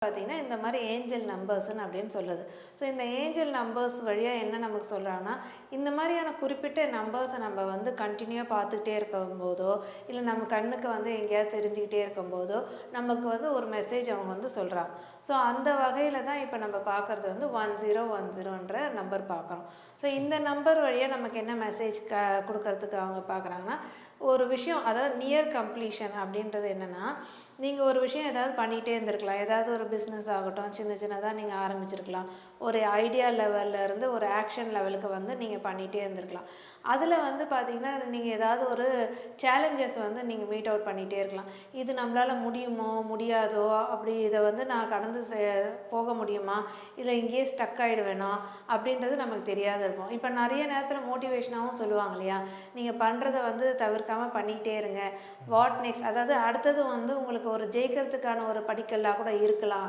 பார்த்தீங்கன்னா, இந்த மாரி ஏஞ்சல் நம்பர்ஸ்ன்னு அப்படின்னு சொல்லுது. ஸோ இந்த ஏஞ்சல் நம்பர்ஸ் வழியா என்ன நமக்கு சொல்றாங்கன்னா, இந்த மாரியான குறிப்பிட்ட நம்பர்ஸ நம்ம வந்து கன்டினியூவா பார்த்துக்கிட்டே இருக்கும்போதோ, இல்ல நம்ம கண்ணுக்கு வந்து எங்கேயாவது தெரிஞ்சுக்கிட்டே இருக்கும்போதோ, நமக்கு வந்து ஒரு மெசேஜ் அவங்க வந்து சொல்றாங்க. ஸோ அந்த வகையில தான் இப்ப நம்ம பார்க்கறது வந்து 1010ன்ற நம்பர் பார்க்குறோம். ஸோ இந்த நம்பர் வழியா நமக்கு என்ன மெசேஜ் குடுக்கறதுக்கு அவங்க பார்க்குறாங்கன்னா, ஒரு விஷயம் அதாவது நியர் கம்ப்ளீஷன் அப்படின்றது என்னன்னா, நீங்க ஒரு விஷயம் ஏதாவது பண்ணிட்டே இருந்திருக்கலாம். ஏதாவது ஒரு பிசினஸ் ஆகட்டும், சின்ன சின்னதா நீங்க ஆரம்பிச்சிருக்கலாம். ஒரு ஐடியா லெவல்ல இருந்து ஒரு ஆக்ஷன் லெவலுக்கு வந்து நீங்க பண்ணிட்டே இருந்திருக்கலாம். அதுல வந்து பார்த்தீங்கன்னா, நீங்க ஏதாவது ஒரு சேலஞ்சஸ் வந்து நீங்க மீட் அவுட் பண்ணிட்டே இருக்கலாம். இது நம்மளால முடியுமோ? முடியாதோ? அப்படி இத வந்து நான் கடந்து போக முடியுமா? இல்ல இங்கேயே ஸ்டக் ஆயிடுவேனா? அப்படின்றது நமக்கு தெரியாத இருக்கும். இப்ப நெறைய நேரத்துல மோட்டிவேஷனாவும் சொல்லுவாங்க இல்லையா? நீங்க பண்றத வந்து தவிர்க்காம பண்ணிட்டே இருங்க. What next? அதாவது அடுத்தது வந்து உங்களுக்கு ஒரு ஜெயிக்கிறதுக்கான ஒரு படிக்கல்லா கூட இருக்கலாம்.